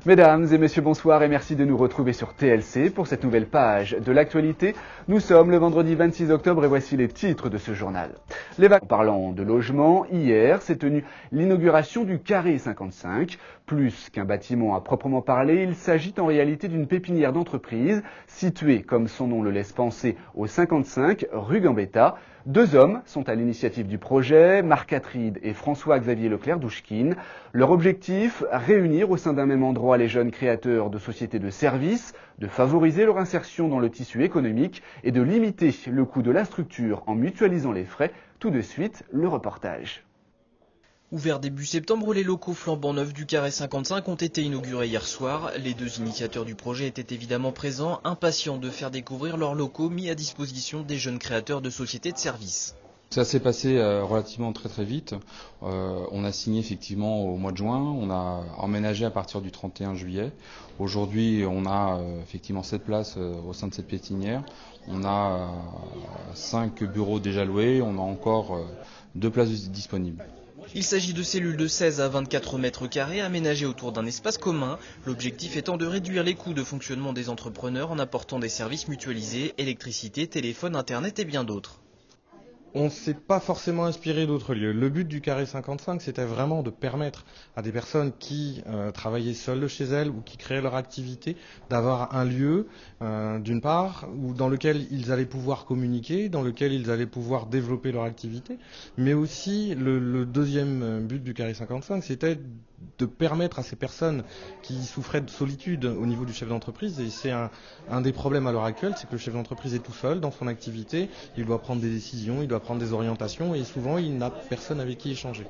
Mesdames et messieurs, bonsoir et merci de nous retrouver sur TLC pour cette nouvelle page de l'actualité. Nous sommes le vendredi 26 octobre et voici les titres de ce journal. En parlant de logement, hier s'est tenue l'inauguration du Carré 55. Plus qu'un bâtiment à proprement parler, il s'agit en réalité d'une pépinière d'entreprise située, comme son nom le laisse penser, au 55 rue Gambetta. Deux hommes sont à l'initiative du projet, Marc Atride et François-Xavier Leclerc-Douchkine. Leur objectif, réunir au sein d'un même endroit les jeunes créateurs de sociétés de services, de favoriser leur insertion dans le tissu économique et de limiter le coût de la structure en mutualisant les frais. Tout de suite, le reportage. Ouverts début septembre, les locaux flambant neufs du Carré 55 ont été inaugurés hier soir. Les deux initiateurs du projet étaient évidemment présents, impatients de faire découvrir leurs locaux mis à disposition des jeunes créateurs de sociétés de services. Ça s'est passé relativement très vite. On a signé effectivement au mois de juin, on a emménagé à partir du 31 juillet. Aujourd'hui, on a effectivement 7 places au sein de cette pépinière. On a 5 bureaux déjà loués, on a encore 2 places disponibles. Il s'agit de cellules de 16 à 24 mètres carrés aménagées autour d'un espace commun, l'objectif étant de réduire les coûts de fonctionnement des entrepreneurs en apportant des services mutualisés, électricité, téléphone, internet et bien d'autres. On ne s'est pas forcément inspiré d'autres lieux. Le but du Carré 55, c'était vraiment de permettre à des personnes qui travaillaient seules de chez elles ou qui créaient leur activité d'avoir un lieu, d'une part, dans lequel ils allaient pouvoir communiquer, dans lequel ils allaient pouvoir développer leur activité. Mais aussi, le deuxième but du Carré 55, c'était de permettre à ces personnes qui souffraient de solitude au niveau du chef d'entreprise, et c'est un des problèmes à l'heure actuelle, c'est que le chef d'entreprise est tout seul dans son activité, il doit prendre des décisions, il doit prendre des orientations, et souvent il n'a personne avec qui échanger.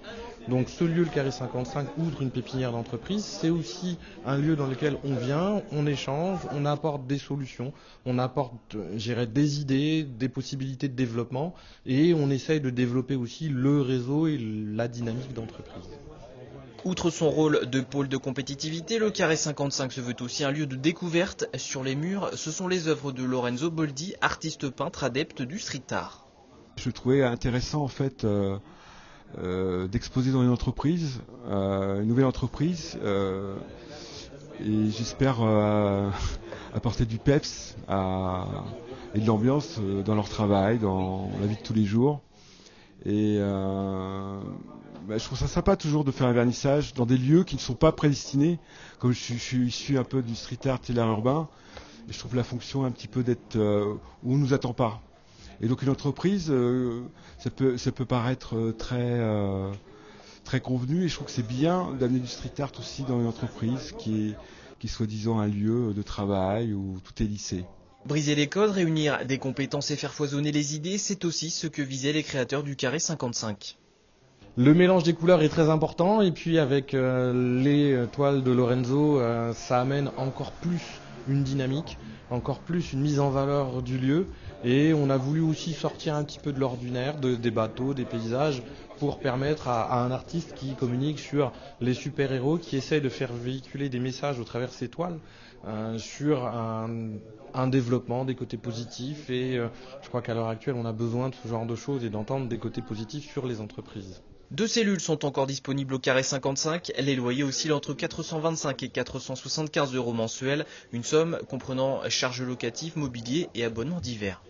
Donc ce lieu, le Carré 55, outre une pépinière d'entreprise, c'est aussi un lieu dans lequel on vient, on échange, on apporte des solutions, on apporte, des idées, des possibilités de développement, et on essaye de développer aussi le réseau et la dynamique d'entreprise. Outre son rôle de pôle de compétitivité, le Carré 55 se veut aussi un lieu de découverte. Sur les murs, ce sont les œuvres de Lorenzo Boldi, artiste peintre adepte du street art. Je trouvais intéressant en fait d'exposer dans une entreprise, une nouvelle entreprise, et j'espère apporter du peps et de l'ambiance dans leur travail, dans la vie de tous les jours. Et je trouve ça sympa toujours de faire un vernissage dans des lieux qui ne sont pas prédestinés. Comme je suis issu un peu du street art et l'art urbain, et je trouve la fonction un petit peu d'être où on ne nous attend pas. Et donc une entreprise, ça peut paraître très convenu, et je trouve que c'est bien d'amener du street art aussi dans une entreprise qui est soi-disant un lieu de travail où tout est lissé. Briser les codes, réunir des compétences et faire foisonner les idées, c'est aussi ce que visaient les créateurs du Carré 55. Le mélange des couleurs est très important, et puis avec les toiles de Lorenzo, ça amène encore plus une dynamique, encore plus une mise en valeur du lieu, et on a voulu aussi sortir un petit peu de l'ordinaire, des bateaux, des paysages, pour permettre à un artiste qui communique sur les super-héros, qui essaye de faire véhiculer des messages au travers de ces toiles, sur un développement des côtés positifs, et je crois qu'à l'heure actuelle on a besoin de ce genre de choses et d'entendre des côtés positifs sur les entreprises. 2 cellules sont encore disponibles au Carré 55, les loyers oscillent entre 425 et 475 € mensuels, une somme comprenant charges locatives, mobilier et abonnements divers.